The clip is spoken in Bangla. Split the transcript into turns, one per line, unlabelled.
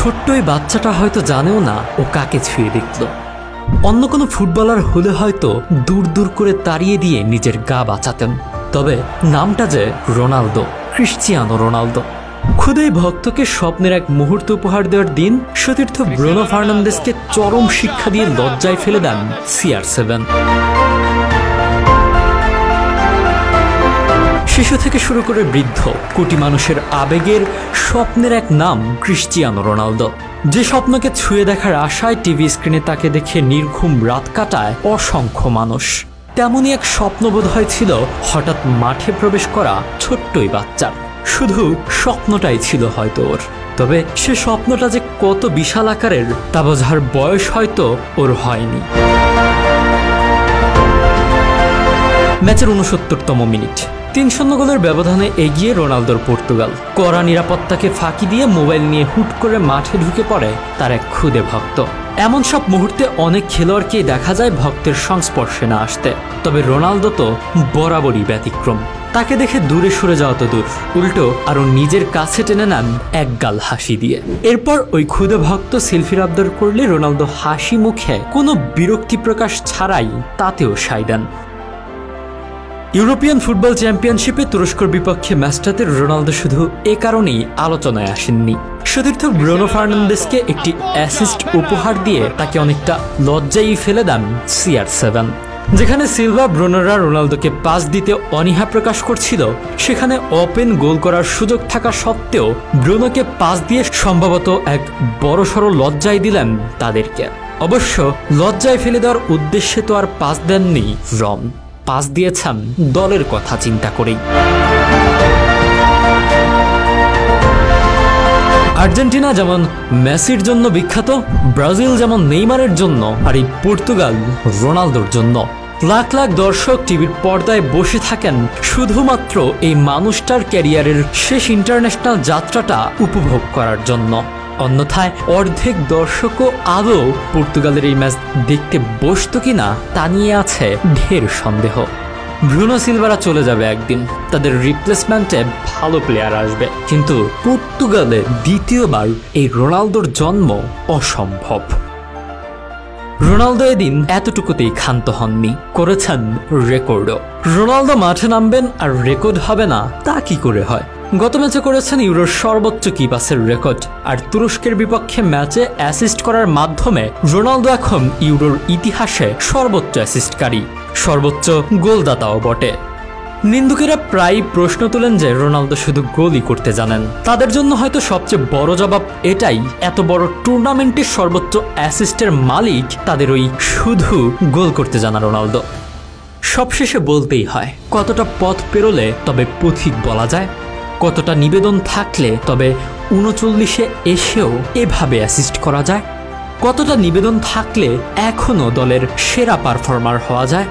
ছোট্ট এই বাচ্চাটা হয়তো জানেও না ও কাকে ছুঁয়ে দেখল। অন্য কোনো ফুটবলার হলে হয়তো দূর দূর করে তাড়িয়ে দিয়ে নিজের গা বাঁচাতেন, তবে নামটা যে রোনালদো, ক্রিশ্চিয়ানো রোনালদো। খুদেই ভক্তকে স্বপ্নের এক মুহূর্ত উপহার দেওয়ার দিন সতীর্থ ব্রুনো ফার্নান্দেসকে চরম শিক্ষা দিয়ে লজ্জায় ফেলে দেন CR7। শিশু থেকে শুরু করে বৃদ্ধ, কোটি মানুষের আবেগের স্বপ্নের এক নাম ক্রিশ্চিয়ানো রোনালদো। যে স্বপ্নকে ছুঁয়ে দেখার আশায় টিভি স্ক্রিনে তাকে দেখে নির্ঘুম রাত কাটায় অসংখ্য মানুষ, তেমনই এক স্বপ্ন বোধহয় ছিল হঠাৎ মাঠে প্রবেশ করা ছোট্টই বাচ্চার। শুধু স্বপ্নটাই ছিল হয়তো ওর, তবে সে স্বপ্নটা যে কত বিশাল আকারের তা বোঝার বয়স হয়তো ওর হয়নি। ম্যাচের 69তম মিনিট, 3-0 গোলের ব্যবধানে এগিয়ে রোনালদোর পর্তুগাল। কড়া নিরাপত্তাকে ফাঁকি দিয়ে মোবাইল নিয়ে হুট করে মাঠে ঢুকে পড়ে তার এক খুদে ভক্ত। এমন সব মুহূর্তে অনেক খেলোয়াড়কেই দেখা যায় ভক্তের সংস্পর্শে না আসতে, তবে রোনালদো তো বরাবরই ব্যতিক্রম। তাকে দেখে দূরে সরে যাওয়া তো দূর, উল্টো আরো নিজের কাছে টেনে নেন এক গাল হাসি দিয়ে। এরপর ওই খুদে ভক্ত সেলফির আবদার করলে রোনালদো হাসি মুখে কোনো বিরক্তি প্রকাশ ছাড়াই তাতেও সায় দেন। ইউরোপিয়ান ফুটবল চ্যাম্পিয়নশিপে তুরস্কর বিপক্ষে ম্যাচটাতে রোনালদো শুধু এ কারণেই আলোচনায় আসেননি। সতীর্থ ব্রুনো ফার্নান্দেসকে একটি অ্যাসিস্ট উপহার দিয়ে তাকে অনেকটা লজ্জায় ফেলে দেন CR7। যেখানে সিলভা ব্রুনোরা রোনালদোকে পাস দিতে অনীহা প্রকাশ করছিল, সেখানে ওপেন গোল করার সুযোগ থাকা সত্ত্বেও ব্রুনোকে পাস দিয়ে সম্ভবত এক বড়সড় লজ্জায় দিলেন তাদেরকে। অবশ্য লজ্জায় ফেলে দেওয়ার উদ্দেশ্যে তো আর পাস দেননি রম, পাস দিয়েছেন দলের কথা চিন্তা করেই। আর্জেন্টিনা যেমন মেসির জন্য বিখ্যাত, ব্রাজিল যেমন নেইমারের জন্য, আর এই পর্তুগাল রোনালদোর জন্য। লাখ লাখ দর্শক টিভির পর্দায় বসে থাকেন শুধুমাত্র এই মানুষটার ক্যারিয়ারের শেষ ইন্টারন্যাশনাল যাত্রাটা উপভোগ করার জন্য। অন্যথায় অর্ধেক দর্শকও আদৌ পর্তুগালের এই ম্যাচ দেখতে বসতো কিনা তা নিয়ে আছে ঢের সন্দেহ। ব্রুনো সিলভারা চলে যাবে একদিন, তাদের রিপ্লেসমেন্টে ভালো প্লেয়ার আসবে, কিন্তু পর্তুগালে দ্বিতীয়বার এই রোনালদোর জন্ম অসম্ভব। রোনালদো এদিন এতটুকুতেই ক্ষান্ত হননি, করেছেন রেকর্ডও। রোনালদো মাঠে নামবেন আর রেকর্ড হবে না তা কি করে হয়? গত ম্যাচে করেছেন ইউরোর সর্বোচ্চ কি পাসের রেকর্ড, আর তুরস্কের বিপক্ষে ম্যাচে অ্যাসিস্ট করার মাধ্যমে রোনালদো এখন ইউরোর ইতিহাসে সর্বোচ্চ অ্যাসিস্টকারী, সর্বোচ্চ গোলদাতাও বটে। নিন্দুকেরা প্রায় প্রশ্ন তোলেন যে রোনালদো শুধু গোলই করতে জানেন। তাদের জন্য হয়তো সবচেয়ে বড় জবাব এটাই, এত বড় টুর্নামেন্টের সর্বোচ্চ অ্যাসিস্টের মালিক তাদের ওই শুধু গোল করতে জানা রোনালদো। সবশেষে বলতেই হয়, কতটা পথ পেরোলে তবে পথিক বলা যায়, কতটা নিবেদন থাকলে তবে 39-এ এসেও এভাবে অ্যাসিস্ট করা যায়, কতটা নিবেদন থাকলে এখনো দলের সেরা পারফর্মার হওয়া যায়।